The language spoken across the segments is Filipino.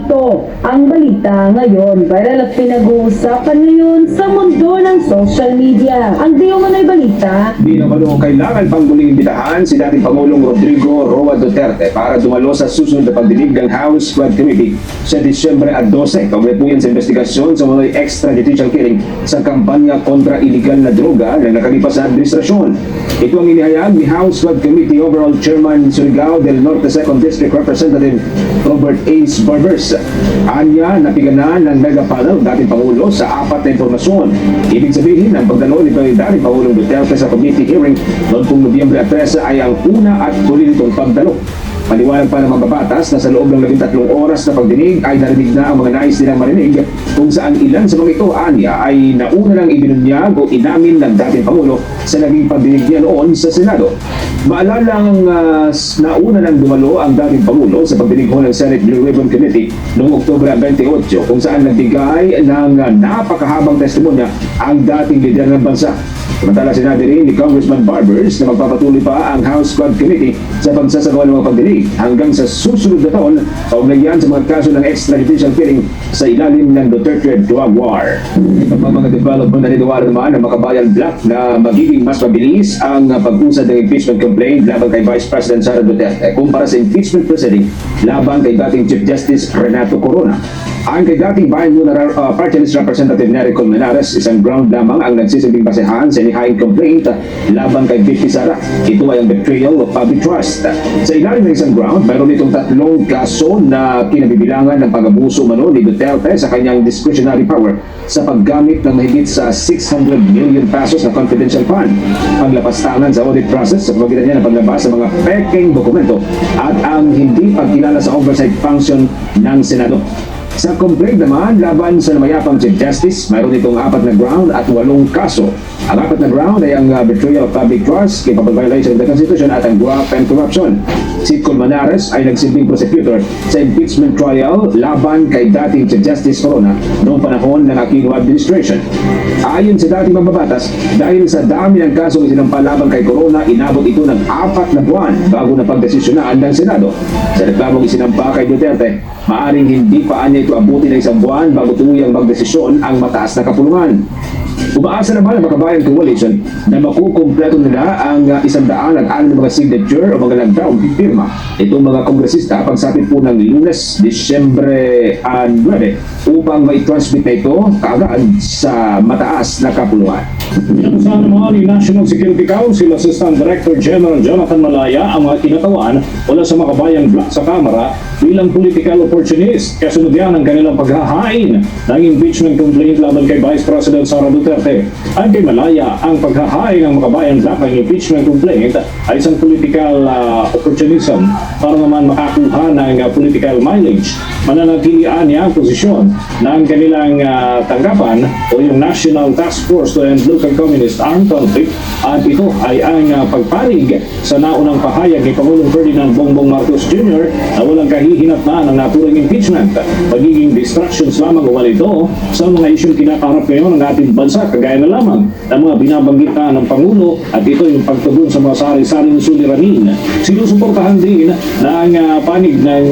Ito ang balita ngayon. Viral at pinag-uusapan ngayon sa mundo ng social media. Ang di umano'y balita. Di naman kailangan pang muling imbitahan si dating Pangulong Rodrigo Roa Duterte para dumalo sa susunod na pagdinig ng House Flood Committee sa Disyembre 12. Kaugnay po yan sa investigasyon sa mga extrajudicial killing sa kampanya kontra iligal na droga na nakalipas na administrasyon. Ito ang inihayag ni House Flood Committee Overall Chairman Surigao del Norte 2nd District Representative Robert Ace Barbers. Anya, napiganan ng mega panel dating Pangulo sa 4 na impormasyon. Ibig sabihin, ang pagdalo nito ay dating Pangulong Duterte sa committee hearing noong kung Nobyembre 13 ay ang una at huli nitong pagdalo. Paliwanag pa ng mababatas na sa loob ng 13 oras na pagdinig ay narinig na ang mga nais nilang marinig kung saan ilan sa mga ito, anya, ay nauna lang ibinunyag o inamin ng dating Pangulo sa naging pagdinig niya noon sa Senado. Maalalang nauna lang dumalo ang dating Pangulo sa pagdinig ng Senate Blue Ribbon Committee noong Oktubre 28 kung saan nagbigay ng napakahabang testimonya ang dating lider ng bansa. Samantala sinabi rin ni Congressman Barbers na magpapatuloy pa ang House Flood Committee sa pagsasagawa ng mga pagdinig hanggang sa susunod na taon kaugnay yan sa mga kaso ng extrajudicial killing sa ilalim ng Duterte Drug War. Ito pa mga development na niniwala naman ng Makabayan Black na magiging mas mabilis ang pag-usad ng impeachment complaint laban kay Vice President Sara Duterte kumpara sa impeachment proceeding laban kay dating Chief Justice Renato Corona. Ang kay dating Bayan Party List Representative Nery Colmenares, isang ground lamang ang nagsisilbing basehan sa inihaing complaint laban kay VP Sara. Ito ay ang betrayal of public trust. Sa ilalim ng isang ground, mayroon itong 3 kaso na kinabibilangan ng pag-abuso umano ni Duterte sa kanyang discretionary power sa paggamit ng mahigit sa 600 million pesos na confidential fund, paglapastangan sa audit process sa pamagitan niya ng paglabas sa mga peking dokumento at ang hindi pagkilala sa oversight function ng Senado. Sa complaint naman, laban sa namayapang Chief Justice, mayroon itong 4 na ground at 8 kaso. Ang 4 na ground ay ang betrayal of public trust, capable violation of the Constitution at ang graft and corruption. Si Colmenares ay nagsilbing prosecutor sa impeachment trial laban kay dating Chief Justice Corona noong panahon ng Aquino administration. Ayon sa dating mababatas, dahil sa dami ng kasong isinampa laban kay Corona, inabot ito ng 4 na buwan bago na pagdesisyonan ng Senado. Sa reklamong isinampa kay Duterte, maaring hindi pa niya ito abuti ng 1 buwan bago tuluyang magdesisyon ang mataas na kapulungan. Umaasa naman ang Makabayan Coalition na makukumpleto nila ang 106 na mga signature o mga nagdaong pirma itong mga kongresista pagsapit po ng Lunes, Disyembre 9 upang mai-transmit na ito kaagad sa mataas na kapulungan. Kasama naman ni National Security Council Assistant Director General Jonathan Malaya ang mga kinatawan mula sa Makabayan Black sa Kamara bilang political opportunist. Kasunod yan ang kanilang paghahain ng impeachment complaint laban kay Vice President Sara Duterte. Ang kay Malaya, ang paghahain ng Makabayan Black ng impeachment complaint ay isang political opportunism para naman makakuha ng political mileage. Mananatilian niya ang posisyon ng kanilang tanggapan o yung National Task Force to End Local Communist Armed Conflict at ito ay ang pagpanig sa naunang pahayag ni Pangulong Ferdinand Bongbong Marcos Jr. na walang kahihinatnan ng naturang impeachment. Magiging distractions lamang umano ito sa mga isyong kinakaharap ngayon ng ating bansa kagaya na lamang ng mga binabanggit na ng Pangulo at ito yung pagtugon sa mga sari-saring suliranin. Sinusuportahan din ng panig ng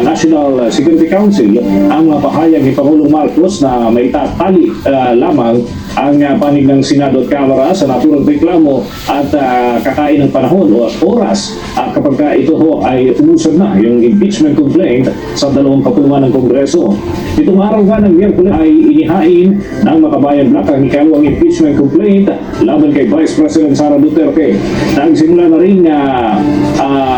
National Security Council ang pahayag ni Pangulong Marcos na may tatali lamang ang panig ng Senado at Kamara sa naturang reklamo at kakain ng panahon o oras kapag ito ay umusad na yung impeachment complaint sa 2 kapulungan ng Kongreso. Itong araw nga ng Miyerkules ay inihain ng Makabayan Black ang ikalawang impeachment complaint laban kay Vice President Sara Duterte. Nagsimula na rin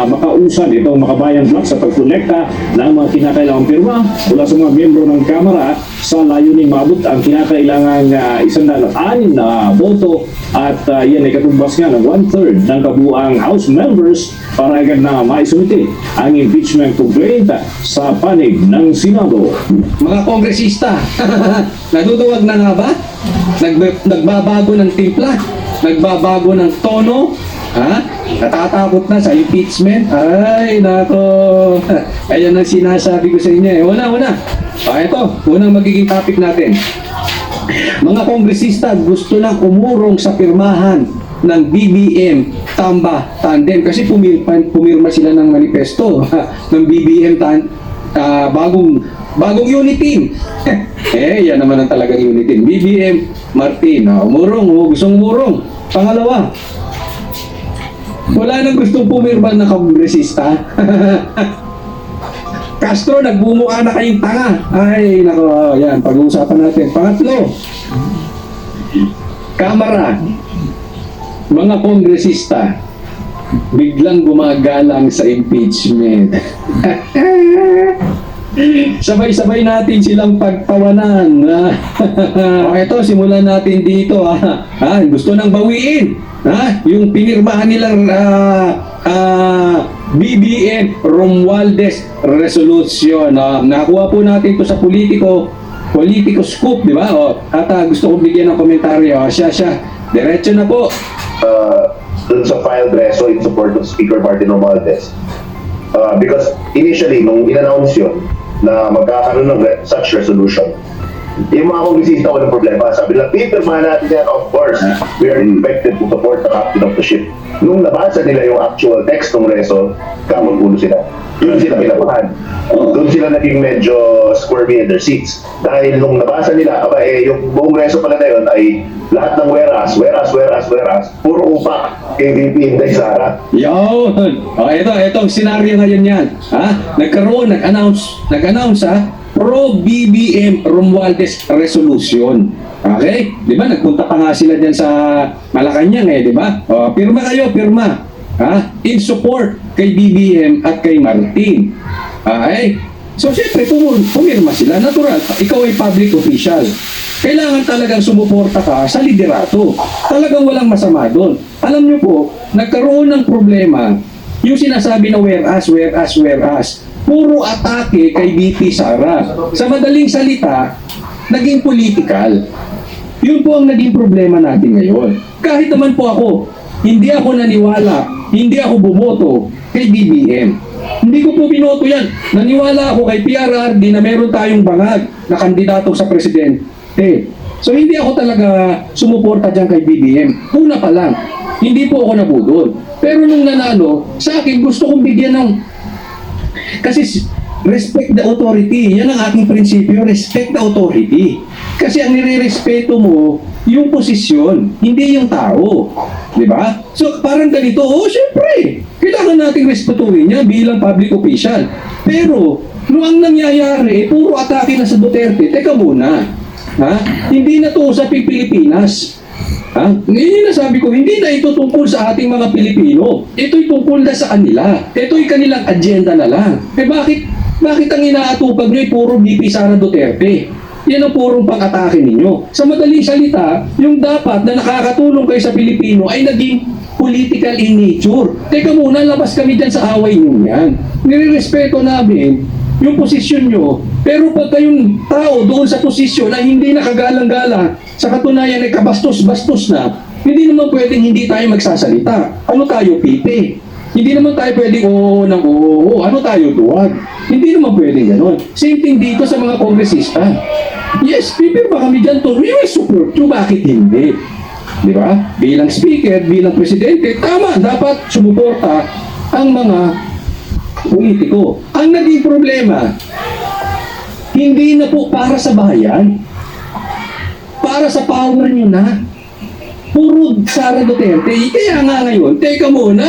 makausad itong Makabayan Black sa pagkolekta ng mga kinakailangang pirma mula sa mga miyembro ng Kamara sa layuning maabot ang kinakailangang 106 na boto at yan ay katumbas nga ng 1/3 ng kabuuang House members para agad na maisumite ang impeachment complaint sa panig ng Senado. Mga kongresista, natutuwag na nga ba? Nagbabago ng timpla? Nagbabago ng tono? Ha? Natatakot na sa impeachment? Ay, nako. Ayan ang sinasabi ko sa inyo eh. Una. Ito, unang magiging topic natin. Mga kongresista gusto lang umurong sa pirmahan ng BBM Tamba Tandem kasi pumirma sila ng manifesto ng BBM bagong unit team. Yan naman ang talagang unit team. BBM Martin, gustong umurong. Pangalawa, wala nang gustong pumirma na kongresista. Castro, nagbumukha na kayong tanga. Ay, nako, yan, pag-uusapan natin. Pangatlo, Kamara, mga kongresista, biglang gumagalang sa impeachment. Sabay-sabay natin silang pagtawanan. Ito, simulan natin dito. Gusto nang bawiin. Yung pinirmahan nilang BBM Romualdez Resolution. Nakuha po natin ito sa Politico Scoop, di ba? At gusto kong bigyan ng komentaryo. Siya. Diretso na po. Dun sa filed reso in support of Speaker Martin Romualdez. Because initially, nung in-announce yun, na magkakaroon ng such resolution, yung mga kongresista walang problema. Sabi nila, pipirmahan natin yan, of course. We are expected to support the captain of the ship. Nung nabasa nila yung actual text ng reso, kamon-ulo sila. Yun sila pinapahan. Doon sila naging medyo squirmy in their seats. Dahil nung nabasa nila, yung buong reso pala na yun ay lahat ng whereas, puro upak kay VP Inday Sara. Yun! Itong senaryo ngayon yan. Nag-announce pro BBM Romualdez Resolution. Okay? Di ba? Nagpunta pa nga sila dyan sa Malacanang di ba? Pirma kayo, pirma. In support kay BBM at kay Martin. Okay? So, syempre, pumirma sila. Natural, ikaw ay public official. Kailangan talagang sumuporta ka sa liderato. Talagang walang masama doon. Alam nyo po, nagkaroon ng problema yung sinasabi na whereas. Puro atake kay VP Sara. Sa madaling salita, naging political. Yun po ang naging problema natin ngayon. Kahit naman po ako, hindi ako naniwala, hindi ako bumoto kay BBM. Hindi ko po binoto yan. Naniwala ako kay PRRD na meron tayong bangag na kandidato sa presidente. So hindi ako talaga sumuporta dyan kay BBM. Una pa lang, hindi po ako nabudol. Pero nung nanalo, sa akin gusto kong bigyan ng... Kasi respect the authority. Yan ang aking prinsipyo, respect the authority. Kasi ang nire-respeto mo, yung posisyon, hindi yung tao. Di ba? So parang ganito, syempre, kailangan nating respetuhin niya bilang public official. Pero, nung ang nangyayari, puro atake na sa Duterte, teka muna. Hindi na to usaping Pilipinas. Ngayon yung nasabi ko, hindi na ito tungkol sa ating mga Pilipino. Ito'y tungkol na sa kanila. Ito'y kanilang agenda na lang. Bakit ang inaatupag nyo ay puro VP Sara Duterte? Yan ang purong pag-atake ninyo. Sa madaling salita, yung dapat na nakakatulong kayo sa Pilipino ay naging political in nature. Teka muna, labas kami dyan sa away nyo yan. Nirerespeto namin yung posisyon nyo, pero pag kayong tao doon sa posisyon na hindi nakagalang-galang, sa katunayan ay kabastos-bastos na, hindi naman pwedeng hindi tayo magsasalita. Ano tayo, pipi? Hindi naman tayo pwedeng ano tayo, duwag? Hindi naman pwedeng gano'n. Same thing dito sa mga kongresista. Yes, pipirma kami dyan to. We will support you. Bakit hindi? Di ba? Bilang speaker, bilang presidente, tama, dapat sumuporta ang mga politiko. Ang naging problema, hindi na po para sa bayan, para sa power nyo na. Puro Sara Duterte. Kaya nga ngayon, teka muna.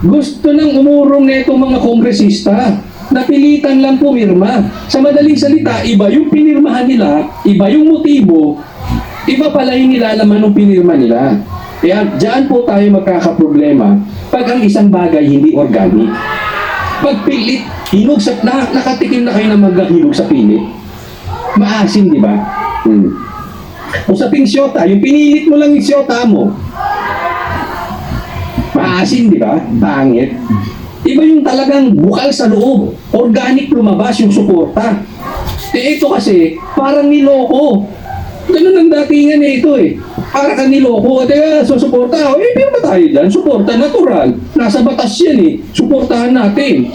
Gusto nang umurong na itong mga kongresista. Napilitan lang pumirma. Sa madaling salita, iba yung pinirmahan nila, iba yung motibo, iba pala yung nilalaman ng pinirma nila. Kaya dyan po tayo magkakaproblema pag ang isang bagay hindi organic. Pag pilit, hinog sa, nakatikim na kayo na maghinog sa pilit. Maasim, di ba? Usaping siyota, yung pinilit mo lang yung siyota mo. Maasim, di ba? Pangit. Iba yung talagang bukal sa loob. Organic lumabas yung suporta. Ito kasi, parang niloko. Ganun ang datingan ito Para ka niloko. Kaya susuporta. Pero ba tayo dyan? Suporta, natural. Nasa batas yan Suportahan natin.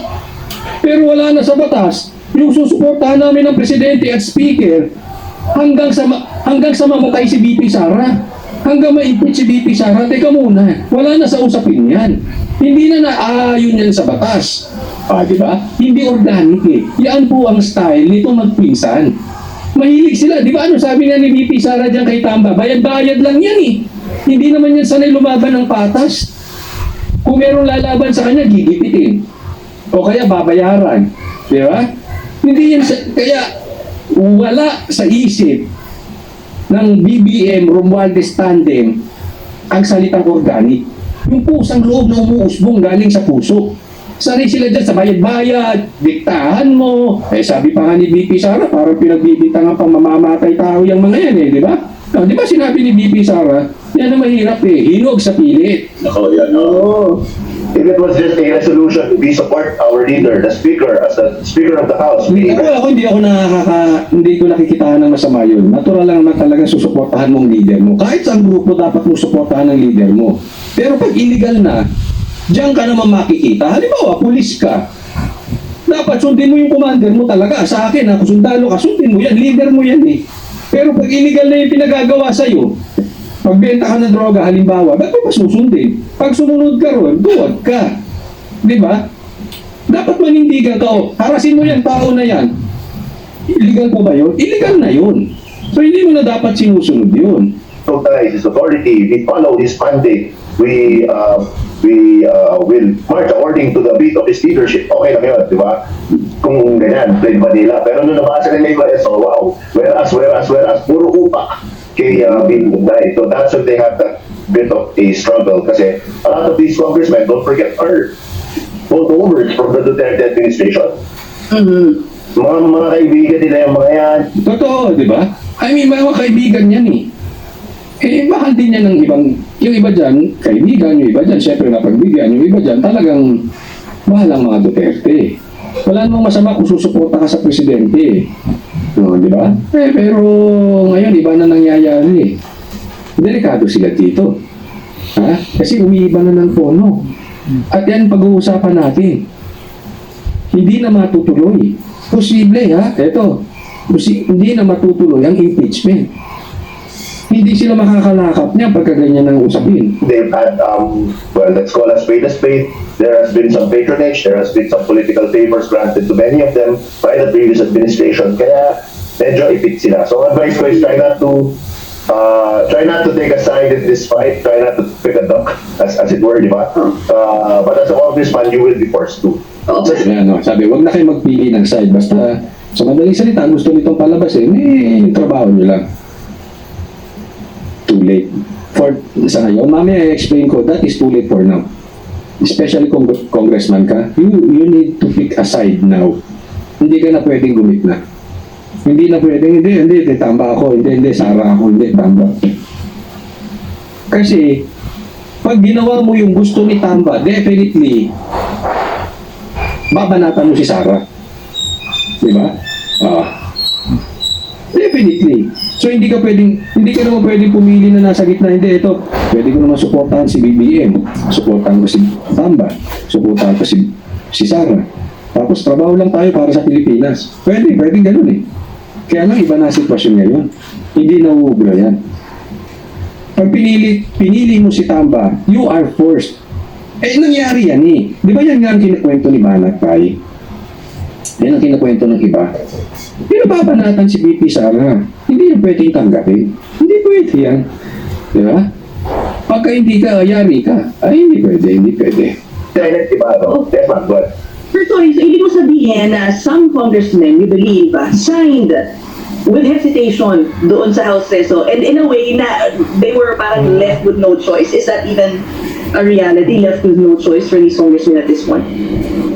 Pero wala na sa batas. Yung susuportahan namin ng presidente at speaker hanggang sa mamatay si VP Sara. hanggang ma-impeach si VP Sara, teka muna, wala na sa usapin yan. Hindi na naaayon yan sa batas. Di ba? Hindi organic eh. Yan po ang style nito magpinsan. Mahilig sila. Di ba ano sabi nga ni VP Sara dyan kay Tamba? Bayad-bayad lang yan eh. Hindi naman yan sanay lumaban ng patas. Kung merong lalaban sa kanya, gigipitin. O kaya babayaran. Di ba? Hindi yan kaya wala sa isip ng BBM Romualdez Tandem ang salitang organic. Yung pusang loob na umuusbong galing sa puso. Sanay sila dyan sa bayad-bayad, diktahan mo. Sabi pa nga ni VP Sara, parang pinagbibintangan pang mamamatay tao yung mga yan di ba? Di ba sinabi ni VP Sara, yan ang mahirap hinog sa pilit. Ako, yan. If it was just a resolution, we support our leader, the speaker, as the speaker of the house. Hindi ko nakikita ng masama yun. Natural lang naman talaga susuportahan mong leader mo. Kahit sa grupo dapat mo suportahan ng leader mo. Pero pag illegal na, diyan ka naman makikita. Halimbawa, pulis ka. Dapat sundin mo yung commander mo talaga. Sa akin, kung sundalo ka, sundin mo yan. Leader mo yan eh. Pero pag illegal na yung pinagagawa sa'yo, pagbenta ka ng droga, halimbawa, ba't mo pa susundin? Pag sumunod ka ron, duwag ka. Di ba? Dapat manindigan ka. Harasin mo yan, tao na yan. Illegal po ba yun? Illegal na yun. So hindi mo na dapat sinusunod yun. Recognize his authority, we follow his mandate, we will march according to the beat of his leadership. Okay lang yun, di ba? Kung ganyan, plain vanilla. Pero nung nabasa nila yung so wow, whereas, puro upak kay Bill Bunday. So that's when they have that bit of a struggle kasi a lot of these congressmen, don't forget, are holdovers from the Duterte administration. Mga kaibigan nila yung mga yan. Totoo, di ba? I mean, mga kaibigan yan eh. Mahal din yan ng ibang, yung iba dyan, kaibigan, yung iba dyan, syempre napagbigyan, yung iba dyan, talagang mahal ang mga Duterte. Wala namang masama kung susuporta ka sa presidente. No, di ba? Pero ngayon, iba na nangyayari. Delikado sila dito. Kasi umiiba na ng tono. At yan pag-uusapan natin. Hindi na matutuloy. Posible eto. Hindi na matutuloy ang impeachment. Hindi sila makakalakap niya pagka ganyan ang usapin. They've had, well, let's call a spade a spade. There has been some patronage, there has been some political favors granted to many of them by the previous administration. Kaya medyo ipit sila. So advice ko is try not to take a side in this fight. Try not to pick a duck, as it were, di ba? But as a congressman, you will be forced to. Sabi, wag na kayo magpili ng side. Basta sa madaling salita, gusto nitong palabasin, trabaho nyo lang. Too late. Sa ngayon, mamaya i-explain ko, that is too late for now. Especially kung congressman ka, you need to pick a side now. Hindi ka na pwedeng gumitna. Hindi na pwedeng, hindi, tamba ako, hindi, Sara ako, hindi, tamba. Kasi, pag ginawa mo yung gusto ni Tamba, definitely, babanatan mo si Sara. Diba? Definitely. So hindi ka naman pwedeng pumili na nasa gitna. Hindi, ito, pwede ko naman suportahan si BBM, suportahan ko si Tamba, suportahan ko si Sara. Tapos trabaho lang tayo para sa Pilipinas. Pwede ganun eh. Kaya lang iba na sitwasyon ngayon. Hindi nauubra yan. Pag pinili mo si Tamba, you are forced. Nangyari yan eh. Di ba yan nga ang kinakwento ni Banat Pai? Yan ang kinakwento ng iba. Pinababanatan si VP Sara. Hindi yan pwedeng tanggapin. Hindi pwede yan. Di ba? Pagka hindi ka, yari ka. Hindi pwede. Senate, di ba? That's not good. Sir Toy, so ibig mo sabihin na some congressmen, you believe, signed with hesitation doon sa House Reso, and in a way na they were parang left with no choice. Is that even a reality, left with no choice for these congressmen at this point?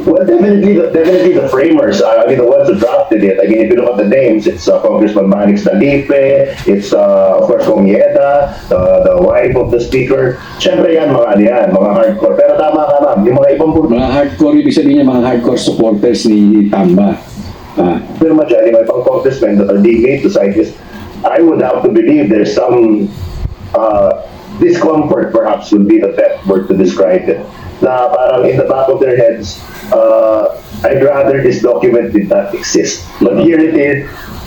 Well, definitely the framers, the ones who drafted it. I mean, if you look at the names, it's Congressman Manix Dalipe, it's of course Kong Yeda, the wife of the speaker. Siyempre yan, mga hardcore. Pero tama ka ma'am, yung mga ibang Mga hardcore, ibig sabihin niya, mga hardcore supporters ni Tamba. Pero dyan, yung ibang congressmen that are being made to side is, I would have to believe there's some discomfort, perhaps would be the best word to describe it. Na parang in the back of their heads, I'd rather this document did not exist. But here it is,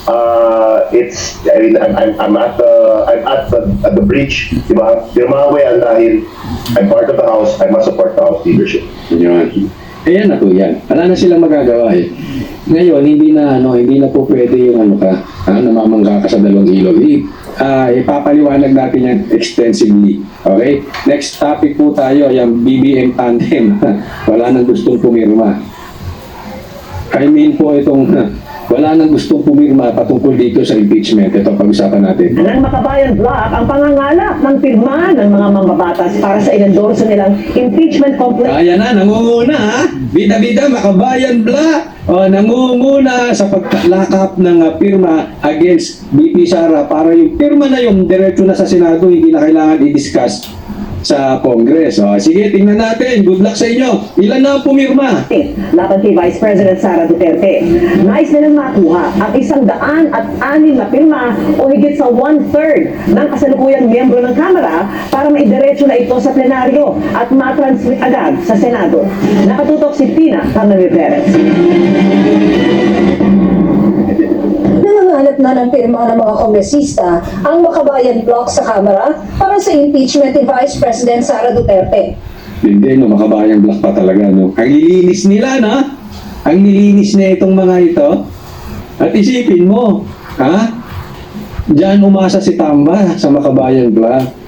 I'm at the breach, di ba? Pirmahan ko yan dahil I'm part of the House, I must support the House leadership. Yan. Ayan na po yan. Wala na silang magagawa eh. Ngayon, hindi na po pwede yung namamangga ka sa dalawang ilog. Ipapaliwanag natin yan extensively. Okay? Next topic po tayo, yung BBM tandem. Wala nang gustong pumirma. I mean po itong wala nang gustong pumirma patungkol dito sa impeachment. Ito pag-usapan natin. Ng Makabayan Bloc ang pangangalap ng pirma ng mga mambabatas para sa inendorso nilang impeachment complaint. Ayan na, nangunguna ha. Bida-bida, Makabayan Bloc. Nangunguna sa pagkalakap ng pirma against BP Sara para yung pirma na yung diretso na sa Senado, hindi na kailangan i-discuss sa Congress. Sige, tingnan natin. Good luck sa inyo. Ilan na ang pumirma? Laban kay Vice President Sara Duterte. Nais nilang makuha ang 106 na pirma o higit sa 1/3 ng kasalukuyang miyembro ng Kamara para maidiretso na ito sa plenaryo at matransmit agad sa Senado. Nakatutok si Tina Carmen Perez. Nangangalap na ng pirma ng mga kongresista ang Makabayan Bloc sa Kamara para sa impeachment ni Vice President Sara Duterte. Hindi, Makabayan Bloc pa talaga, no? Ang lilinis nila, no? Ang nilinis na itong mga ito. At isipin mo, diyan umasa si Tamba sa Makabayan Bloc.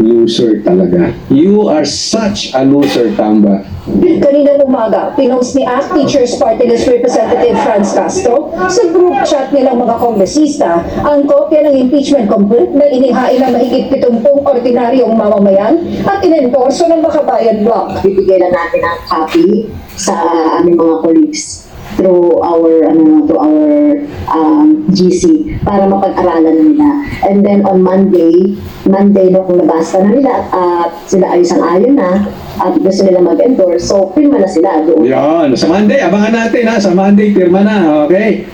Loser talaga. You are such a loser, Tamba. Kaninang umaga, pinost ni ACT Teachers Party List Representative Franz Castro sa group chat nilang mga kongresista ang kopya ng impeachment complaint na inihain ng mahigit 70 ordinaryong mamamayan at inendorso ng Makabayan Bloc. Bibigyan na natin ang copy sa aming mga colleagues through our GC para mapag-aralan nila. And then on Monday nung nabasa na nila at sila ay sang-ayon na at gusto nila mag-endorse, so pirma na sila doon. Yan, sa Monday, abangan natin ha, sa Monday, pirma na, okay?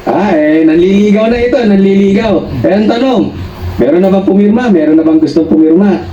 Nanliligaw na ito, nanliligaw. Ang tanong, meron na bang pumirma? Meron na bang gustong pumirma?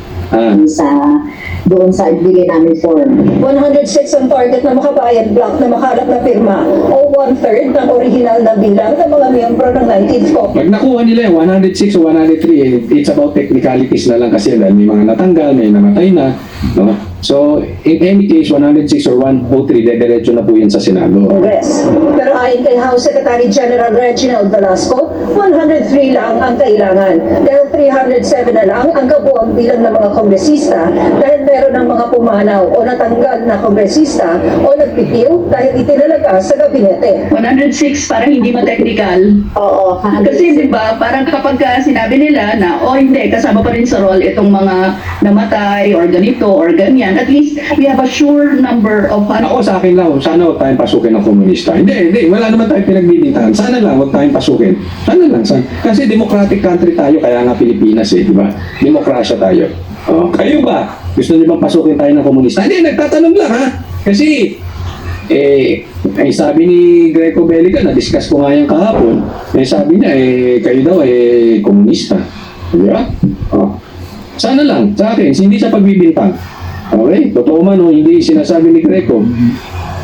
Doon sa ibigay namin form. 106 ang target ng Makabayan Bloc na makalap na pirma o 1/3 ng original na bilang ng mga miyembro ng 19th COP. Pag nakuha nila yung 106 o 103, it's about technicalities na lang kasi dahil may mga natanggal, may namatay na. No? So, in any case, 106 or 103, dediretso na po yan sa Senado. Congress. Pero ayon kay House Secretary General Reginald Velasco, 103 lang ang kailangan. Dahil 307 na lang ang kabuang bilang ng mga kongresista dahil meron ng mga pumanaw o natanggal na kongresista o nagpipil dahil itinalaga sa gabinete. 106 parang hindi ma-technical. Oo, Kasi di ba parang kapag sinabi nila na hindi, kasama pa rin sa role itong mga namatay or ganito or ganyan, at least we have a sure number of Ako sa akin lang, sana huwag tayong pasukin ng komunista. Hindi, wala naman tayong pinagbibintahan. Sana lang huwag tayong pasukin. Sana lang. Kasi democratic country tayo, kaya nga Pilipinas di ba? Demokrasya tayo. Kayo ba? Gusto niyo bang pasukin tayo ng komunista? Hindi, nagtatanong lang ha. Kasi, ay sabi ni Greco Bellica, na-discuss ko nga yung kahapon, sabi niya, kayo daw, komunista. Di ba? Sana lang, sa akin, hindi sa pagbibintang. Okay? Totoo man, hindi sinasabi ni Greco.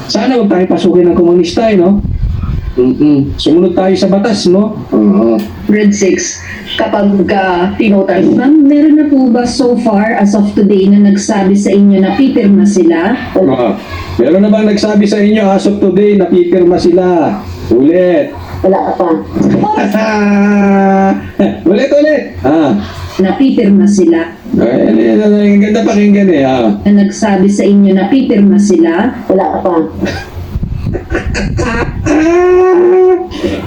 Sana huwag tayo pasukin ng komunista, no? Sumunod tayo sa batas, no? Red 6 kapag tinotal. Ma'am, meron na po ba so far as of today na nagsabi sa inyo na pipirma sila? Meron na bang nagsabi sa inyo as of today na pipirma sila? Ulit. wala ka pa. Ulit. Napipirma sila. Ang ganda pakinggan Na nagsabi sa inyo na pipirma sila. Wala ka pa.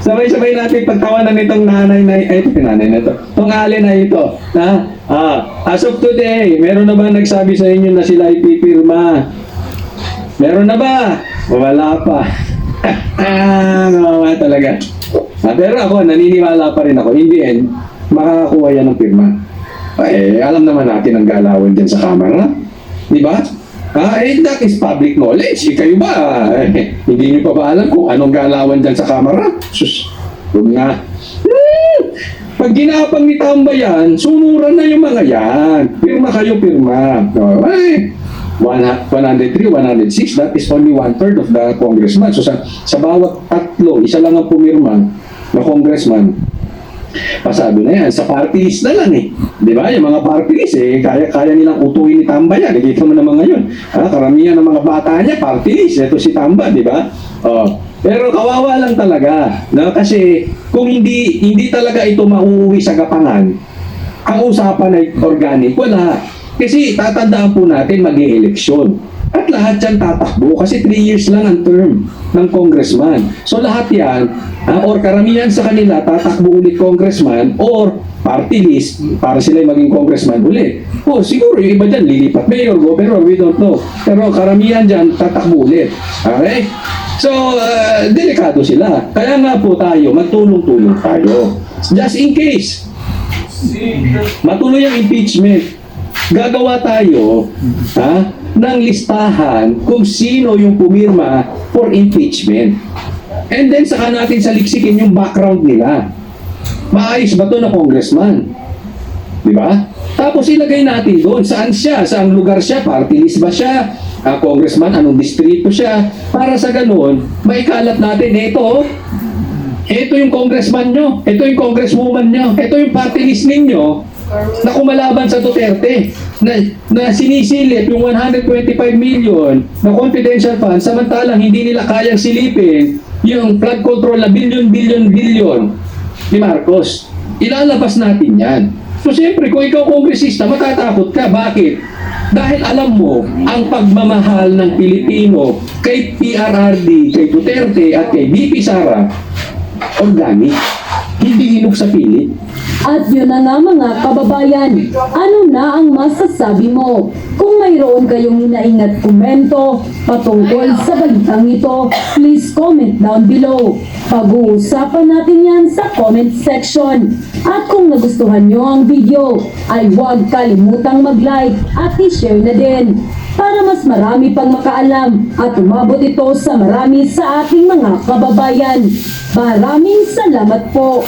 Sabay-sabay natin pagtawanan nitong nanay na itong alin na ito. As of today, meron na ba nagsabi sa inyo na sila ipipirma? Meron na ba? Wala pa. Nawawa talaga. Pero ako, naniniwala pa rin ako. In the end, makakakuha yan ng pirma. Alam naman natin ang galawan dyan sa Kamara. Di ba? That is public knowledge. Kayo ba? Hindi niyo pa ba alam kung anong galawan dyan sa Kamara? Sus, huwag nga. Pag ginapang ni Tamba yan, sunuran na yung mga yan. Pirma kayo, pirma. 103, 106, that is only 1/3 of the congressman. So sa bawat tatlo, isa lang ang pumirma, na congressman, pasado na yan. Sa party list na lang eh. Di ba? Yung mga party list kaya nilang utuin ni Tamba yan. Nakikita mo naman ngayon. Karamihan ng mga bata niya, party list. Ito si Tamba, di ba? Pero kawawa lang talaga. No? Kasi kung hindi talaga ito mauuwi sa Gapangan, ang usapan ay organic, wala. Kasi tatandaan po natin mag-i-eleksyon. At lahat yan tatakbo kasi 3 years lang ang term ng congressman. So lahat yan, or karamihan sa kanila tatakbo ulit congressman or party list para sila maging congressman ulit. O siguro yung iba dyan lilipat mayor, governor, we don't know. Pero karamihan dyan tatakbo ulit. Okay? So, delikado sila. Kaya nga po tayo, magtulong-tulong tayo. Just in case, matuloy ang impeachment, gagawa tayo ng listahan kung sino yung pumirma for impeachment. And then saka natin saliksikin yung background nila. Maayos ba to na congressman? Di ba? Tapos ilagay natin doon saan siya, saang lugar siya, party list ba siya, congressman, anong distrito siya, para sa ganun, maikalat natin, ito yung congressman nyo, ito yung congresswoman nyo, ito yung party list ninyo, na kumalaban sa Duterte, na sinisilip yung 125 million na confidential fund, samantalang hindi nila kayang silipin yung flood control na billion ni Marcos. Ilalabas natin yan. So siyempre, kung ikaw kongresista, matatakot ka. Bakit? Dahil alam mo, ang pagmamahal ng Pilipino kay PRRD, kay Duterte at kay BP Sara, organic. Hindi hinog sa pilit. At yun na nga mga kababayan, ano na ang masasabi mo? Kung mayroon kayong inaingat komento patungkol sa balitang ito, please comment down below. Pag-uusapan natin yan sa comment section. At kung nagustuhan nyo ang video, ay huwag kalimutang mag-like at i-share na din para mas marami pang makaalam at umabot ito sa marami sa ating mga kababayan. Maraming salamat po!